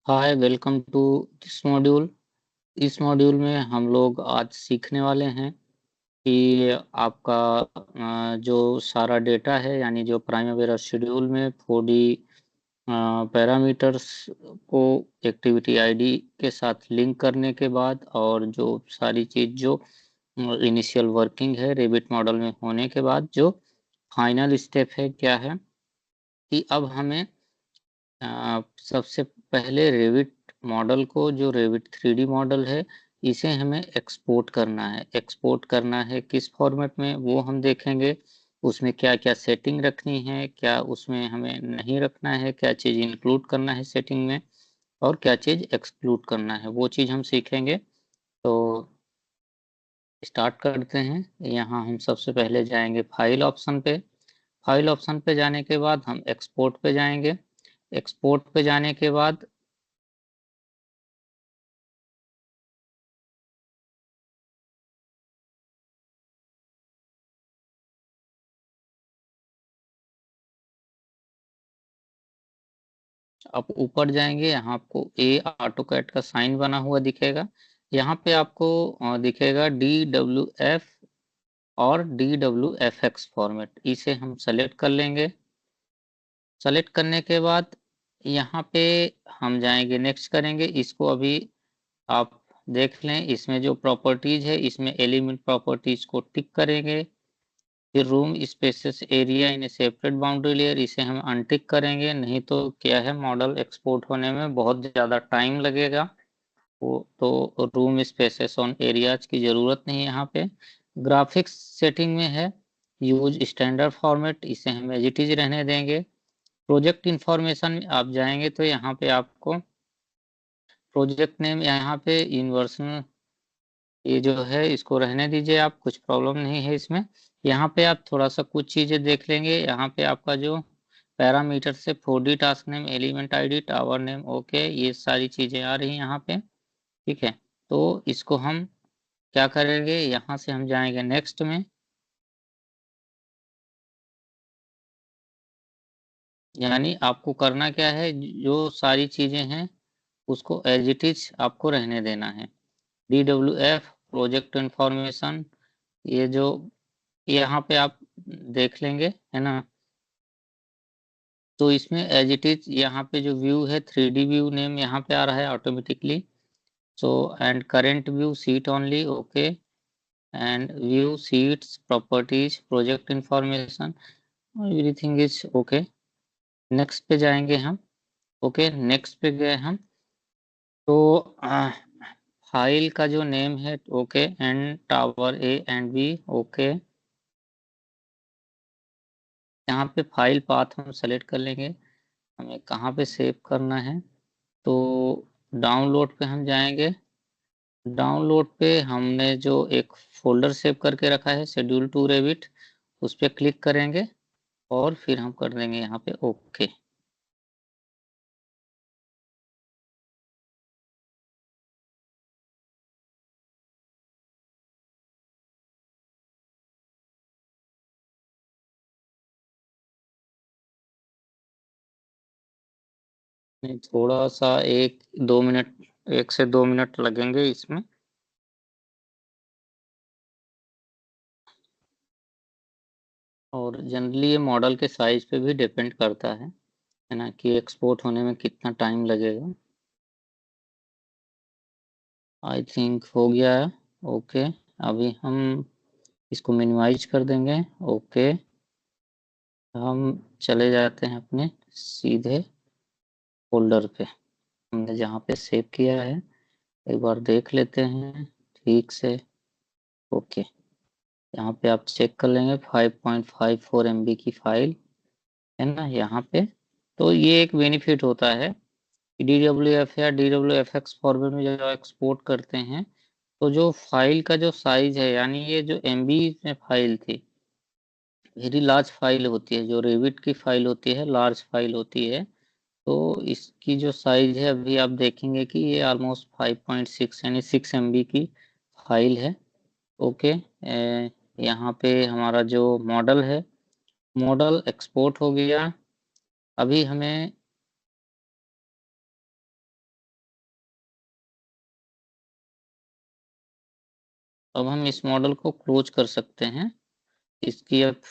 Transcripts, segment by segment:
Hi, welcome to this module. इस module में हम लोग आज सीखने वाले हैं कि आपका जो सारा डेटा है, यानी जो प्राइमरी शेड्यूल में 4D पैरामीटर्स को एक्टिविटी आईडी के साथ लिंक करने के बाद, और जो सारी चीज़ जो इनिशियल वर्किंग है रेबिट मॉडल में होने के बाद, जो फाइनल स्टेप है क्या है कि अब हमें सबसे पहले रेविट मॉडल को, जो रेविट 3D मॉडल है, इसे हमें एक्सपोर्ट करना है। एक्सपोर्ट करना है किस फॉर्मेट में, वो हम देखेंगे। उसमें क्या क्या सेटिंग रखनी है, क्या उसमें हमें नहीं रखना है, क्या चीज़ इंक्लूड करना है सेटिंग में, और क्या चीज़ एक्सक्लूड करना है, वो चीज़ हम सीखेंगे। तो स्टार्ट करते हैं। यहाँ हम सबसे पहले जाएंगे फाइल ऑप्शन पे। फाइल ऑप्शन पे जाने के बाद हम एक्सपोर्ट पे जाएंगे। एक्सपोर्ट पे जाने के बाद आप ऊपर जाएंगे, यहाँ आपको ए ऑटो कैट का साइन बना हुआ दिखेगा। यहाँ पे आपको दिखेगा DWF और DWFX फॉर्मेट, इसे हम सेलेक्ट कर लेंगे। सेलेक्ट करने के बाद यहाँ पे हम जाएंगे, नेक्स्ट करेंगे इसको। अभी आप देख लें, इसमें जो प्रॉपर्टीज है, इसमें एलिमेंट प्रॉपर्टीज को टिक करेंगे। फिर room spaces area in A separate boundary layer, इसे हम अनटिक करेंगे, नहीं तो क्या है, मॉडल एक्सपोर्ट होने में बहुत ज़्यादा टाइम लगेगा। वो तो रूम स्पेसेस ऑन एरियाज की ज़रूरत नहीं है यहाँ पे। ग्राफिक्स सेटिंग में है यूज स्टैंडर्ड फॉर्मेट, इसे हम एज इट इज रहने देंगे। प्रोजेक्ट इंफॉर्मेशन में आप जाएंगे तो यहाँ पे आपको प्रोजेक्ट नेम, यहाँ पे यूनिवर्सल, ये जो है इसको रहने दीजिए आप, कुछ प्रॉब्लम नहीं है इसमें। यहाँ पे आप थोड़ा सा कुछ चीज़ें देख लेंगे। यहाँ पे आपका जो पैरामीटर से 4D task name, element ID, tower name, okay, ये सारी चीज़ें आ रही हैं यहाँ पे। ठीक है, तो इसको हम क्या करेंगे, यहाँ से हम जाएंगे नेक्स्ट में। यानी आपको करना क्या है, जो सारी चीज़ें हैं उसको एज इट इज आपको रहने देना है। DWF प्रोजेक्ट इंफॉर्मेशन, ये जो यहाँ पे आप देख लेंगे, है ना। तो इसमें एज इट इज यहाँ पे जो व्यू है, 3D व्यू नेम यहाँ पे आ रहा है automatically. So and current view seat only, okay. And view seats properties project information, everything is okay. Next पे जाएंगे हम। ओके, नेक्स्ट पे गए हम। तो फाइल का जो नेम है, okay, and tower A and B, okay. यहाँ पे फाइल पाथ हम सेलेक्ट कर लेंगे, हमें कहाँ पे सेव करना है। तो डाउनलोड पे हम जाएंगे। डाउनलोड पे हमने जो एक फोल्डर सेव करके रखा है, शेड्यूल टू रेविट, उस पर क्लिक करेंगे और फिर हम कर देंगे यहाँ पे ओके। थोड़ा सा 1-2 मिनट, 1 से 2 मिनट लगेंगे इसमें। और जनरली ये मॉडल के साइज पे भी डिपेंड करता है ना, कि एक्सपोर्ट होने में कितना टाइम लगेगा। आई थिंक हो गया है। ओके, अभी हम इसको मिनिमाइज कर देंगे। ओके, हम चले जाते हैं अपने सीधे फोल्डर पे, हमने जहाँ पे सेव किया है, एक बार देख लेते हैं ठीक से। ओके, यहाँ पे आप चेक कर लेंगे, 5.54 MB की फाइल है ना यहाँ पे। तो ये एक बेनिफिट होता है कि DWF या DWFX फॉर्मेट में जब एक्सपोर्ट करते हैं, तो जो फाइल का जो साइज है, यानी ये जो MB में फाइल थी, वेरी लार्ज फाइल होती है, जो रेविट की फाइल होती है लार्ज फाइल होती है। तो इसकी जो साइज है, अभी आप देखेंगे कि ये ऑलमोस्ट 5.6 यानी 6 MB की फाइल है। ओके, यहाँ पे हमारा जो मॉडल है, मॉडल एक्सपोर्ट हो गया। अभी हमें अब हम इस मॉडल को क्लोज कर सकते हैं, इसकी अब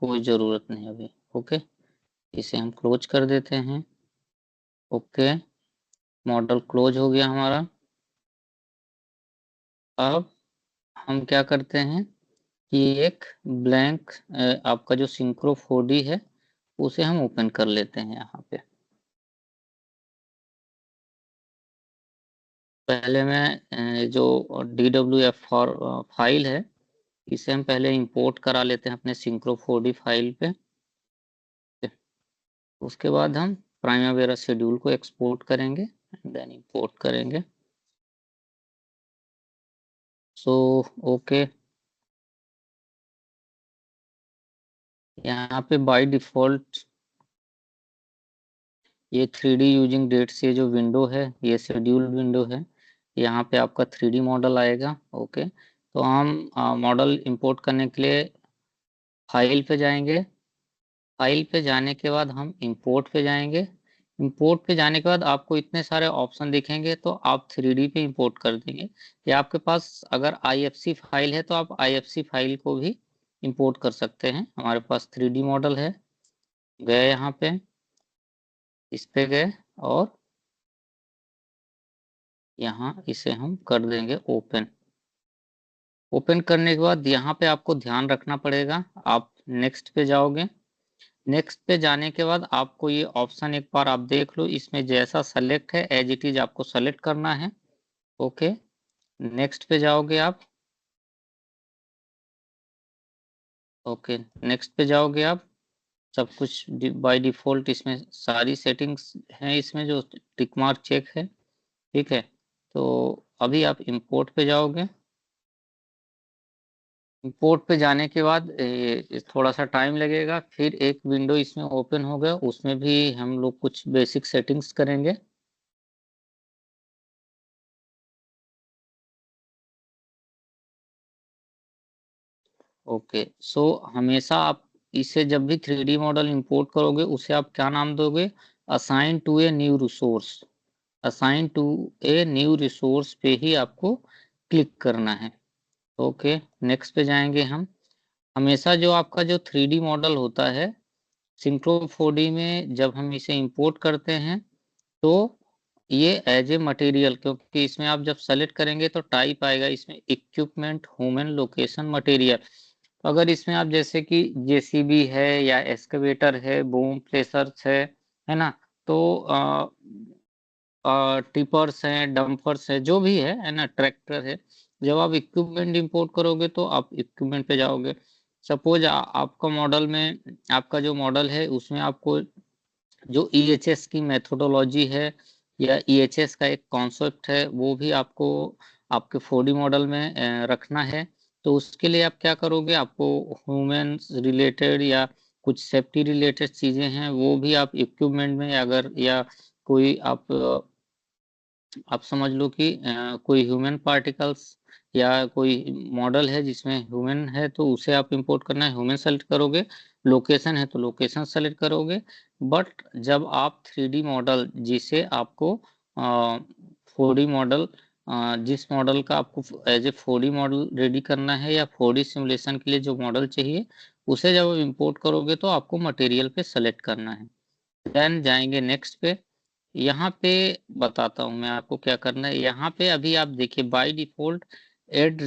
कोई ज़रूरत नहीं अभी। ओके, इसे हम क्लोज कर देते हैं। ओके, मॉडल क्लोज हो गया हमारा। अब हम क्या करते हैं कि एक ब्लैंक आपका जो सिंक्रो 4D है उसे हम ओपन कर लेते हैं यहाँ पे। पहले मैं जो DWF फाइल है इसे हम पहले इंपोर्ट करा लेते हैं अपने सिंक्रो 4D फाइल पे। उसके बाद हम प्राइमावेरा शेड्यूल को एक्सपोर्ट करेंगे एंड देन इंपोर्ट करेंगे। सो ओके, यहाँ पे बाय डिफॉल्ट ये 3D यूजिंग डेट से जो विंडो है ये शेड्यूल विंडो है, यहाँ पे आपका 3D मॉडल आएगा। ओके, तो हम मॉडल इंपोर्ट करने के लिए फाइल पे जाएंगे। फाइल पे जाने के बाद हम इंपोर्ट पे जाएंगे। इंपोर्ट पे जाने के बाद आपको इतने सारे ऑप्शन दिखेंगे तो आप 3D पे इंपोर्ट कर देंगे, या आपके पास अगर IFC फाइल है तो आप IFC फाइल को भी इंपोर्ट कर सकते हैं। हमारे पास 3D मॉडल है, गए यहाँ पे, इस पे गए और यहाँ इसे हम कर देंगे ओपन। ओपन करने के बाद यहाँ पे आपको ध्यान रखना पड़ेगा, आप नेक्स्ट पे जाओगे। नेक्स्ट पे जाने के बाद आपको ये ऑप्शन एक बार आप देख लो, इसमें जैसा सेलेक्ट है एज इट इज आपको सेलेक्ट करना है। ओके, नेक्स्ट पे जाओगे आप। ओके, नेक्स्ट पे जाओगे आप। सब कुछ बाय डिफॉल्ट इसमें सारी सेटिंग्स हैं, इसमें जो टिक मार्क चेक है। ठीक है, तो अभी आप इंपोर्ट पे जाओगे। इंपोर्ट पे जाने के बाद थोड़ा सा टाइम लगेगा, फिर एक विंडो इसमें ओपन होगा, उसमें भी हम लोग कुछ बेसिक सेटिंग्स करेंगे। ओके, सो हमेशा आप इसे जब भी 3D मॉडल इंपोर्ट करोगे उसे आप क्या नाम दोगे, assign to a new resource. Assign to a new resource पे ही आपको क्लिक करना है। ओके, नेक्स्ट पे जाएंगे हम। हमेशा जो आपका जो 3D मॉडल होता है सिंक्रो 4D में जब हम इसे इंपोर्ट करते हैं तो ये एज ए मटेरियल, क्योंकि इसमें आप जब सेलेक्ट करेंगे तो टाइप आएगा इसमें इक्विपमेंट ह्यूमन लोकेशन मटेरियल। अगर इसमें आप जैसे कि JCB है या एक्सकवेटर है, बूम प्लेसर्स है ना, तो टिपर्स हैं, डंपर्स है, जो भी है ना, ट्रैक्टर है। जब आप इक्विपमेंट इंपोर्ट करोगे तो आप इक्विपमेंट पे जाओगे। सपोज आपका मॉडल में, आपका जो मॉडल है उसमें आपको जो EHS की मेथोडोलॉजी है या EHS का एक कॉन्सेप्ट है वो भी आपको आपके 4D मॉडल में रखना है। तो उसके लिए आप क्या करोगे, आपको ह्यूमन रिलेटेड या कुछ सेफ्टी रिलेटेड चीजें हैं वो भी आप इक्विपमेंट में, अगर या कोई आप समझ लो कि कोई ह्यूमन पार्टिकल्स या कोई मॉडल है जिसमें ह्यूमन है तो उसे आप इंपोर्ट करना है, ह्यूमन सेलेक्ट करोगे। लोकेशन है तो लोकेशन सेलेक्ट करोगे। बट जब आप 3D मॉडल जिसे आपको 4D मॉडल, जिस मॉडल का आपको as a 4D model ready करना है या 4D सिमुलेशन के लिए जो मॉडल चाहिए उसे जब आप इंपोर्ट करोगे तो आपको मटेरियल पे सेलेक्ट करना है। देन जाएंगे नेक्स्ट पे। यहाँ पे बताता हूँ मैं आपको क्या करना है। यहाँ पे अभी आप देखिए by default add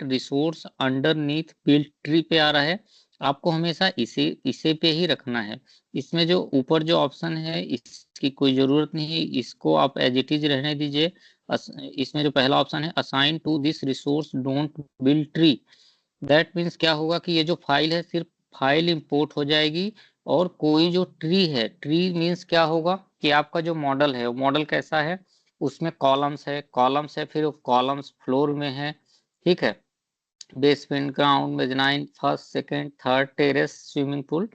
resource underneath build tree पे आ रहा है। आपको हमेशा इसे इसे पे ही रखना है। इसमें जो ऊपर जो ऑप्शन है इसकी कोई जरूरत नहीं है, इसको आप एज इट इज रहने दीजिए। इसमें जो पहला ऑप्शन है assign to this resource don't build tree, that means क्या होगा कि ये जो फाइल है सिर्फ फाइल इंपोर्ट हो जाएगी, और कोई जो ट्री है, ट्री मीन्स क्या होगा कि आपका जो मॉडल है वो मॉडल कैसा है, उसमें कॉलम्स है, फिर कॉलम्स फ्लोर में है। ठीक है, basement, ground, mezzanine, first, second, third, terrace, swimming pool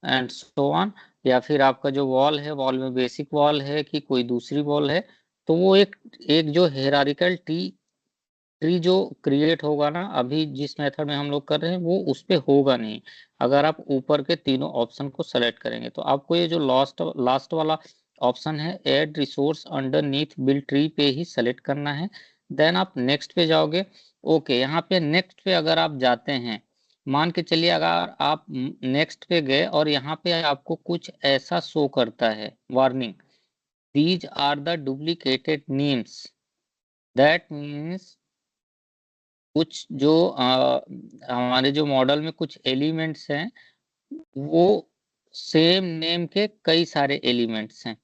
and so on. या फिर आपका जो वॉल है, वॉल में बेसिक वॉल है कि कोई दूसरी वॉल है। तो वो एक एक जो हेरारिकल ट्री जो क्रिएट होगा ना, अभी जिस मेथड में हम लोग कर रहे हैं वो उस पे होगा नहीं, अगर आप ऊपर के तीनों ऑप्शन को सेलेक्ट करेंगे। तो आपको ये जो लास्ट लास्ट वाला ऑप्शन है add resource underneath build tree पे ही सेलेक्ट करना है। देन आप नेक्स्ट पे जाओगे। ओके, यहाँ पे नेक्स्ट पे अगर आप जाते हैं, मान के चलिए अगर आप नेक्स्ट पे गए और यहाँ पे आपको कुछ ऐसा शो करता है warning, these are the duplicated names, that means कुछ जो हमारे जो मॉडल में कुछ एलिमेंट्स हैं वो सेम नेम के कई सारे एलिमेंट्स हैं।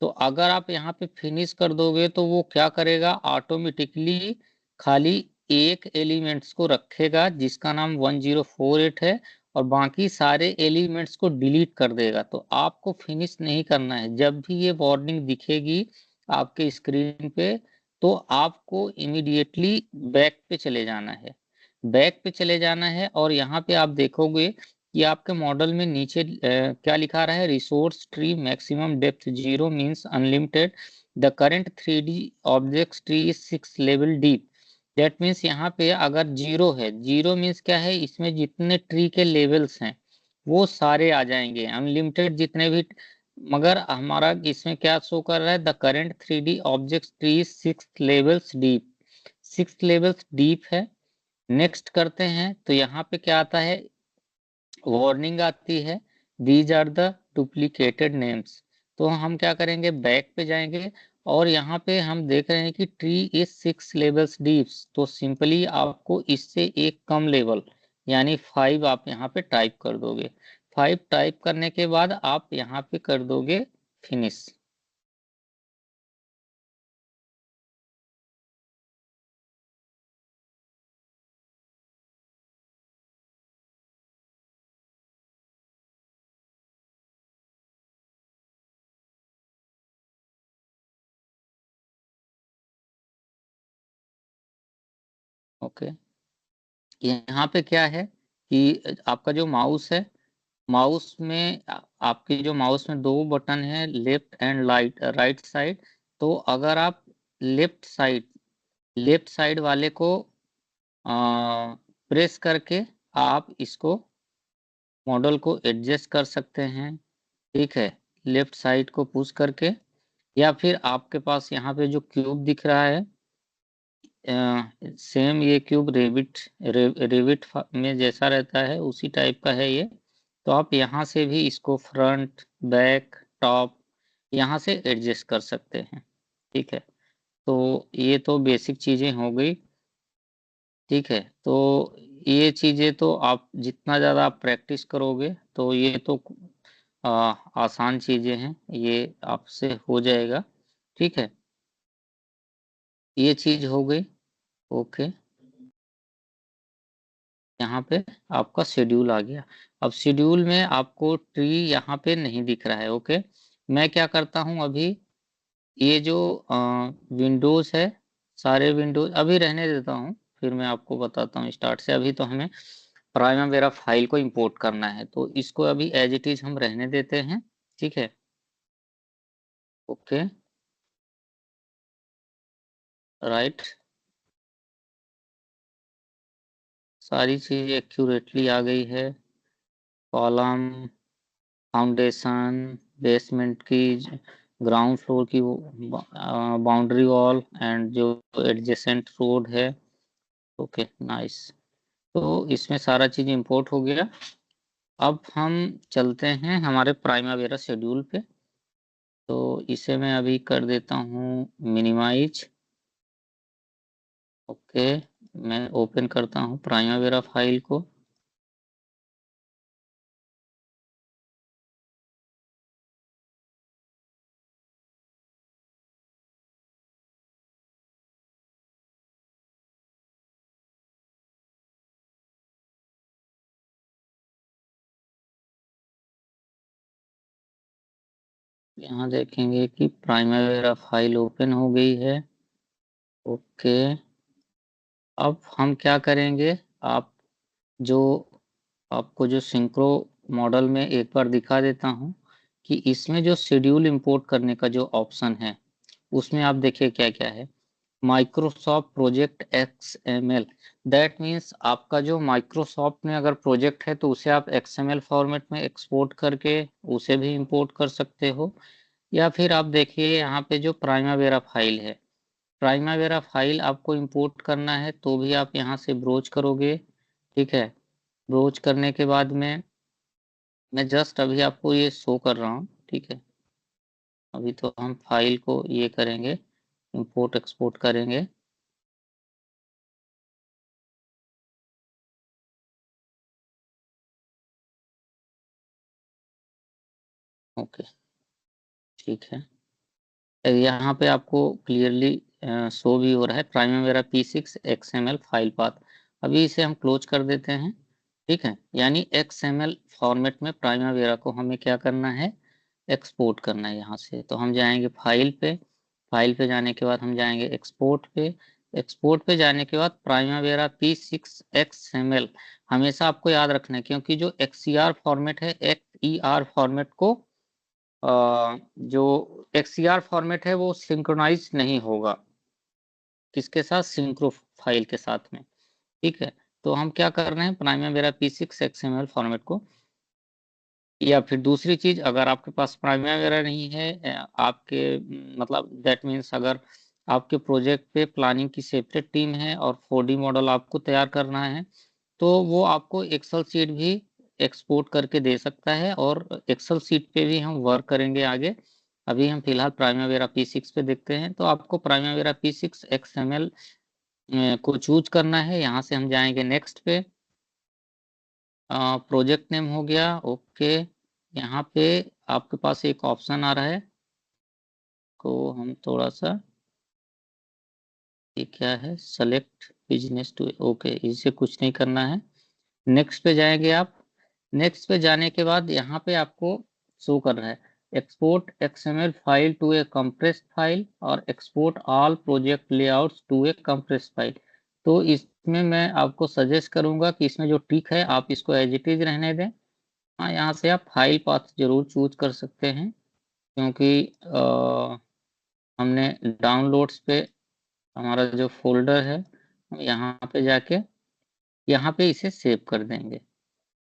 तो अगर आप यहाँ पे फिनिश कर दोगे तो वो क्या करेगा, ऑटोमेटिकली खाली एक एलिमेंट्स को रखेगा जिसका नाम 1048 है और बाकी सारे एलिमेंट्स को डिलीट कर देगा। तो आपको फिनिश नहीं करना है, जब भी ये वार्निंग दिखेगी आपके स्क्रीन पे तो आपको इमीडिएटली बैक पे चले जाना है, बैक पे चले जाना है। और यहाँ पे आप देखोगे कि आपके मॉडल में नीचे क्या लिखा रहा है, resource tree maximum depth 0 means unlimited, the current 3D object tree is 6 level deep. That means यहाँ पे अगर 0 है, 0 मीन्स क्या है, इसमें जितने ट्री के लेवल्स हैं वो सारे आ जाएंगे, अनलिमिटेड जितने भी। मगर हमारा इसमें क्या शो कर रहा है, the current 3D object tree is 6 levels deep, 6 levels deep है। नेक्स्ट करते हैं तो यहाँ पे क्या आता है, वार्निंग आती है, these are the duplicated names. तो हम क्या करेंगे, बैक पे जाएंगे और यहाँ पे हम देख रहे हैं कि ट्री इज 6 लेवल्स डीप, तो सिंपली आपको इससे एक कम लेवल यानी 5 आप यहाँ पे टाइप कर दोगे। 5 टाइप करने के बाद आप यहाँ पे कर दोगे फिनिश। ओके, यहाँ पे क्या है कि आपका जो माउस है, माउस में आपके जो माउस में दो बटन है, लेफ्ट एंड राइट साइड। तो अगर आप लेफ्ट साइड वाले को प्रेस करके आप इसको मॉडल को एडजस्ट कर सकते हैं, ठीक है, लेफ्ट साइड को पुश करके। या फिर आपके पास यहाँ पे जो क्यूब दिख रहा है, सेम ये क्यूब रेविट में जैसा रहता है उसी टाइप का है ये। तो आप यहाँ से भी इसको फ्रंट बैक टॉप यहाँ से एडजस्ट कर सकते हैं, ठीक है। तो ये तो बेसिक चीजें हो गई, ठीक है। तो ये चीजें तो आप जितना ज़्यादा आप प्रैक्टिस करोगे तो ये तो आ, आसान चीजें हैं, ये आपसे हो जाएगा, ठीक है। ये चीज हो गई, ओके। यहाँ पे आपका शेड्यूल आ गया। अब शेड्यूल में आपको ट्री यहाँ पे नहीं दिख रहा है, ओके। मैं क्या करता हूँ अभी, ये जो विंडोज है, सारे विंडोज अभी रहने देता हूँ, फिर मैं आपको बताता हूँ स्टार्ट से। अभी तो हमें प्राइमवेरा फाइल को इंपोर्ट करना है तो इसको अभी एज इट इज हम रहने देते हैं, ठीक है, ओके, राइट। सारी चीज एक्यूरेटली आ गई है, कॉलम, फाउंडेशन, बेसमेंट की, ग्राउंड फ्लोर की बाउंड्री वॉल एंड जो एडजेसेंट रोड है, ओके नाइस। तो इसमें सारा चीज इंपोर्ट हो गया। अब हम चलते हैं हमारे प्राइमावेरा शेड्यूल पे। तो इसे मैं अभी कर देता हूँ मिनिमाइज, ओके। मैं ओपन करता हूँ प्राइमावेरा फाइल को। यहाँ देखेंगे कि प्राइमावेरा फाइल ओपन हो गई है, ओके। अब हम क्या करेंगे, आप जो आपको जो सिंक्रो मॉडल में एक बार दिखा देता हूँ कि इसमें जो शेड्यूल इंपोर्ट करने का जो ऑप्शन है उसमें आप देखिए क्या क्या है, Microsoft project XML। That means आपका जो माइक्रोसॉफ्ट में अगर प्रोजेक्ट है तो उसे आप XML फॉर्मेट में एक्सपोर्ट करके उसे भी इंपोर्ट कर सकते हो। या फिर आप देखिए यहाँ पे जो प्राइमावेरा फाइल है, प्राइमावेरा फाइल आपको इंपोर्ट करना है तो भी आप यहाँ से ब्रोच करोगे, ठीक है। ब्रोच करने के बाद में मैं जस्ट अभी आपको ये शो कर रहा हूँ, ठीक है। अभी तो हम फाइल को ये करेंगे, इंपोर्ट एक्सपोर्ट करेंगे। ओके, ठीक है। यहाँ पे आपको क्लियरली शो भी हो रहा है Primavera P6 XML file path. अभी इसे हम क्लोज कर देते हैं, ठीक है। यानी XML फॉर्मेट में प्राइमावेरा को हमें क्या करना है, एक्सपोर्ट करना है यहाँ से। तो हम जाएंगे फाइल पे, फाइल पे जाने के बाद हम जाएंगे एक्सपोर्ट पे, एक्सपोर्ट पे जाने के बाद प्राइमावेरा P6 XML हमेशा आपको याद रखना है, क्योंकि जो XCR फॉर्मेट है, XER फॉर्मेट को जो XCR फॉर्मेट है वो सिंक्रोनाइज नहीं होगा किसके साथ, सिंक्रो फाइल के साथ में, ठीक है। तो हम क्या कर रहे हैं, प्राइमावेरा P6 XML फॉर्मेट को, या फिर दूसरी चीज, अगर आपके पास प्राइमावेरा नहीं है, आपके मतलब दैट मीन्स अगर आपके प्रोजेक्ट पे प्लानिंग की सेपरेट टीम है और 4D मॉडल आपको तैयार करना है, तो वो आपको एक्सेल सीट भी एक्सपोर्ट करके दे सकता है, और एक्सेल सीट पे भी हम वर्क करेंगे आगे। अभी हम फिलहाल प्राइमावेरा P6 पे देखते हैं। तो आपको प्राइमावेरा P6 XML को चूज करना है। यहाँ से हम जाएंगे नेक्स्ट पे, प्रोजेक्ट नेम हो गया, ओके। यहाँ पे आपके पास एक ऑप्शन आ रहा है, को हम थोड़ा सा, ये क्या है, सेलेक्ट बिजनेस टू, ओके, इसे कुछ नहीं करना है। नेक्स्ट पे जाएंगे आप। नेक्स्ट पे जाने के बाद यहाँ पे आपको शो कर रहा है export XML file to a compressed file और export all project layouts to a compressed file. तो इसमें मैं आपको सजेस्ट करूंगा कि इसमें जो टिक है आप इसको एज इट इज रहने दें। हाँ, यहाँ से आप फाइल पाथ जरूर चूज कर सकते हैं, क्योंकि हमने डाउनलोड्स पे हमारा जो फोल्डर है, हम यहाँ पे जाके यहाँ पे इसे सेव कर देंगे।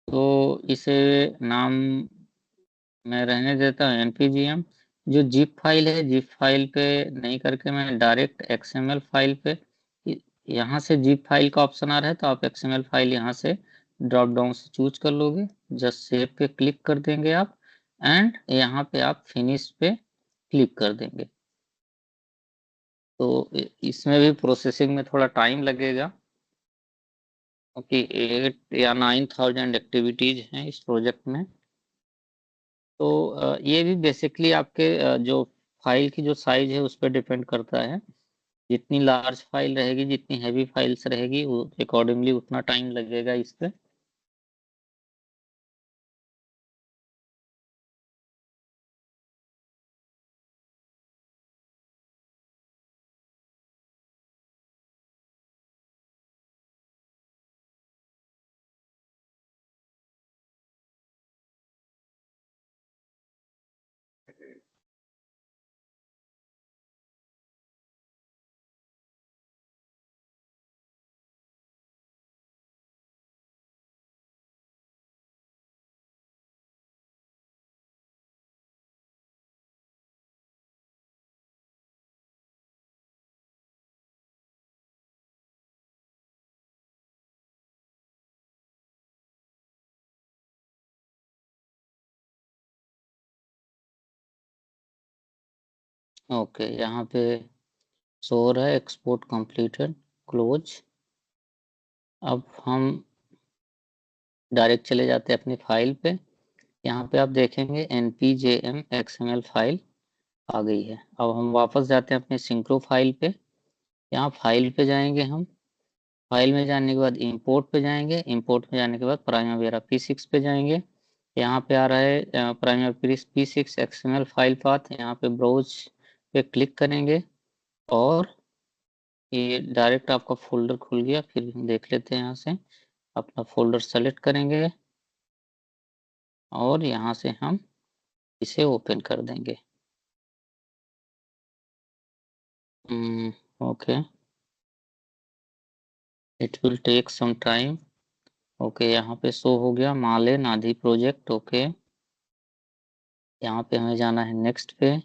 तो इसे नाम मैं रहने देता हूँ NPGM। जो जिप फाइल है, जिप फाइल पे नहीं करके मैं डायरेक्ट XML फाइल पे, यहाँ से जिप फाइल का ऑप्शन आ रहा है तो आप XML फाइल यहाँ से ड्रॉप डाउन से चूज कर लोगे, जस्ट सेव पे क्लिक कर देंगे आप, एंड यहाँ पे आप फिनिश पे क्लिक कर देंगे। तो इसमें भी प्रोसेसिंग में थोड़ा टाइम लगेगा, क्योंकि 8 या 9,000 एक्टिविटीज हैं इस प्रोजेक्ट में। तो ये भी बेसिकली आपके जो फाइल की जो साइज है उस पर डिपेंड करता है। जितनी लार्ज फाइल रहेगी, जितनी हैवी फाइल्स रहेगी, अकॉर्डिंगली उतना टाइम लगेगा इस पे। ओके, यहाँ पे शो हो रहा है एक्सपोर्ट कंप्लीटेड, क्लोज। अब हम डायरेक्ट चले जाते हैं अपनी फाइल पे। यहाँ पे आप देखेंगे NPJM XML फाइल आ गई है। अब हम वापस जाते हैं अपने सिंक्रो फाइल पे। यहाँ फाइल पे जाएंगे हम, फाइल में जाने के बाद इंपोर्ट पे जाएंगे, इंपोर्ट में जाने के बाद प्राइमावेरा P6 पे जाएंगे। यहाँ पे आ रहा है Primavera P6 XML file path, यहाँ पे ब्राउज पे क्लिक करेंगे और ये डायरेक्ट आपका फोल्डर खुल गया। फिर हम देख लेते हैं, यहाँ से अपना फोल्डर सेलेक्ट करेंगे और यहाँ से हम इसे ओपन कर देंगे। Okay, it will take some time. Okay, यहाँ पे शो हो गया माले नाधी प्रोजेक्ट, ओके। यहाँ पे हमें जाना है नेक्स्ट पे।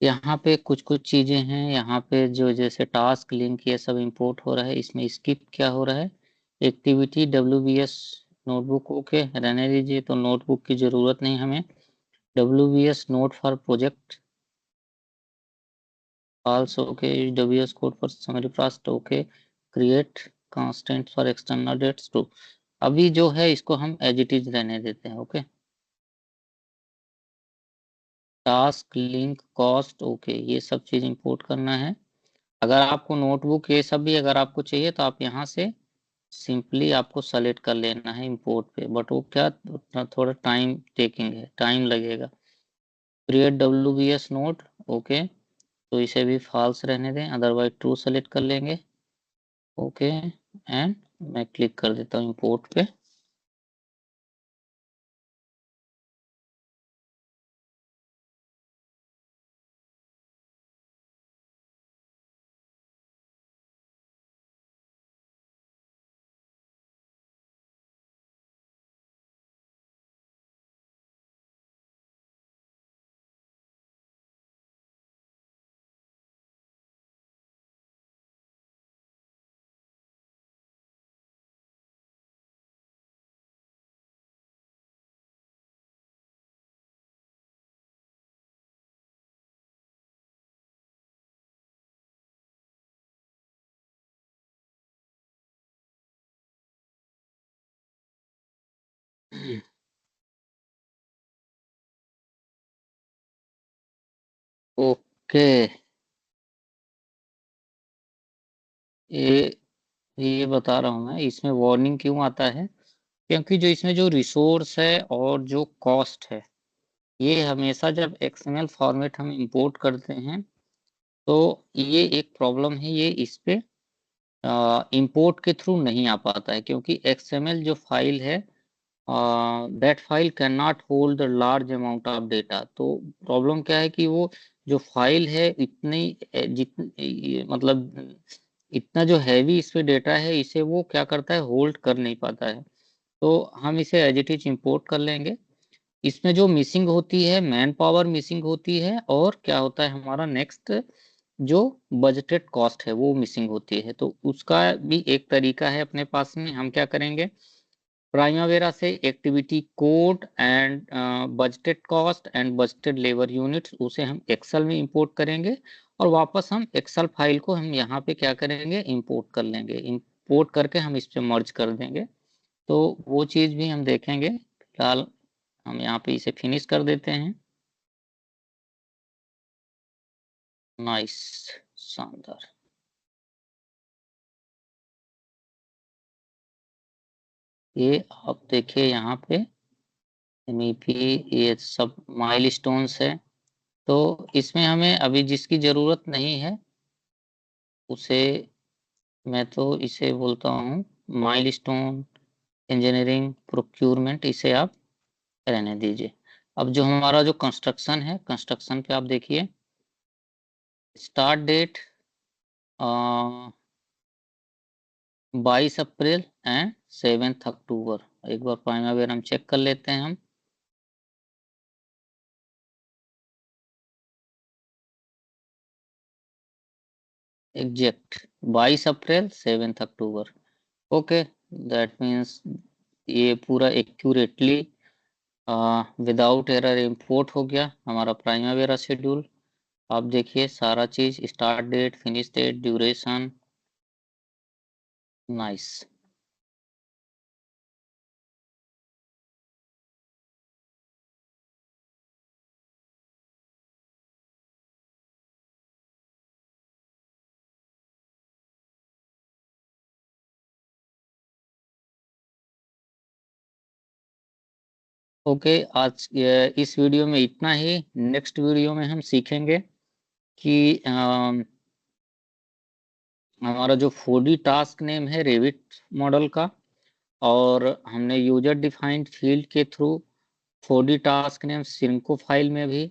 यहाँ पे कुछ कुछ चीजें हैं, यहाँ पे जो जैसे टास्क लिंक ये सब इंपोर्ट हो रहा है, इसमें स्किप क्या हो रहा है, एक्टिविटी WBS नोटबुक ओके रहने दीजिए, तो नोटबुक की जरूरत नहीं हमें। WBS note for project also okay, WS code for summary fast okay, create constant for external dates to, अभी जो है इसको हम एज इट इज रहने देते हैं okay. Task link cost okay, ये सब चीज इंपोर्ट करना है। अगर आपको नोटबुक ये सब भी अगर आपको चाहिए तो आप यहाँ से सिंपली आपको सेलेक्ट कर लेना है इंपोर्ट पे, बट वो क्या उतना थोड़ा टाइम टेकिंग है, टाइम लगेगा। क्रिएट WBS नोट ओके, तो इसे भी फॉल्स रहने दें, अदरवाइज ट्रू सेलेक्ट कर लेंगे ओके। एंड मैं क्लिक कर देता हूँ इंपोर्ट पे। ओके, ये ये बता रहा हूँ मैं, इसमें वार्निंग क्यों आता है, क्योंकि जो इसमें जो रिसोर्स है और जो कॉस्ट है, ये हमेशा जब XML फॉर्मेट हम इंपोर्ट करते हैं तो ये एक प्रॉब्लम है, ये इस पे इंपोर्ट के थ्रू नहीं आ पाता है, क्योंकि XML जो फाइल है that file can not hold the large amount of data. तो प्रॉब्लम क्या है कि वो जो फाइल है इतनी जितनी मतलब इतना जो हैवी इस पे डेटा है, इसे वो क्या करता है, होल्ड कर नहीं पाता है। तो हम इसे एज इट इज इम्पोर्ट कर लेंगे। इसमें जो मिसिंग होती है, मैन पावर मिसिंग होती है, और क्या होता है हमारा नेक्स्ट जो बजटेड कॉस्ट है वो मिसिंग होती है। तो उसका भी एक तरीका है अपने पास में, हम क्या करेंगे, प्राइमावेरा से activity code and budgeted cost and budgeted labour units उसे हम एक्सेल में इंपोर्ट करेंगे, और वापस हम एक्सेल फाइल को हम यहाँ पे क्या करेंगे, इंपोर्ट कर लेंगे, इंपोर्ट करके हम इस पे मर्ज कर देंगे। तो वो चीज़ भी हम देखेंगे। फिलहाल हम यहाँ पे इसे फिनिश कर देते हैं। नाइस, शानदार। ये आप देखिए यहाँ पे MEP, ये सब माइलस्टोन्स है। तो इसमें हमें अभी जिसकी ज़रूरत नहीं है उसे, मैं तो इसे बोलता हूँ माइलस्टोन इंजीनियरिंग प्रोक्यूरमेंट, इसे आप रहने दीजिए। अब जो हमारा जो कंस्ट्रक्शन है, कंस्ट्रक्शन पे आप देखिए, स्टार्ट डेट 22 अप्रैल एंड 7 अक्टूबर। एक बार प्राइमरी हम चेक कर लेते हैं हम। Exact 22 April 7 October okay. That means ये पूरा एक्यूरेटली विदाउट एरर इंपोर्ट हो गया हमारा प्राइमरी शेड्यूल। आप देखिए सारा चीज, start date, finish date, duration. Nice. Okay, आज इस वीडियो में इतना ही। नेक्स्ट वीडियो में हम सीखेंगे कि हमारा जो 4D टास्क नेम है रेविट मॉडल का, और हमने यूजर डिफाइंड फील्ड के through 4D task name Synchro file में भी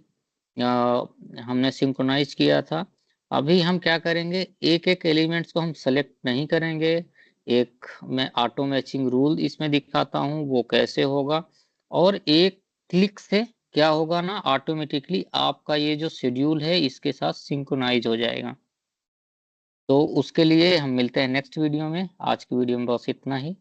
हमने सिंक्रोनाइज किया था। अभी हम क्या करेंगे, एक एक एलिमेंट्स को हम सेलेक्ट नहीं करेंगे, एक मैं ऑटो मैचिंग रूल इसमें दिखाता हूँ वो कैसे होगा, और एक क्लिक से क्या होगा ना, ऑटोमेटिकली आपका ये जो शेड्यूल है इसके साथ सिंक्रोनाइज हो जाएगा। तो उसके लिए हम मिलते हैं नेक्स्ट वीडियो में। आज की वीडियो में बस इतना ही।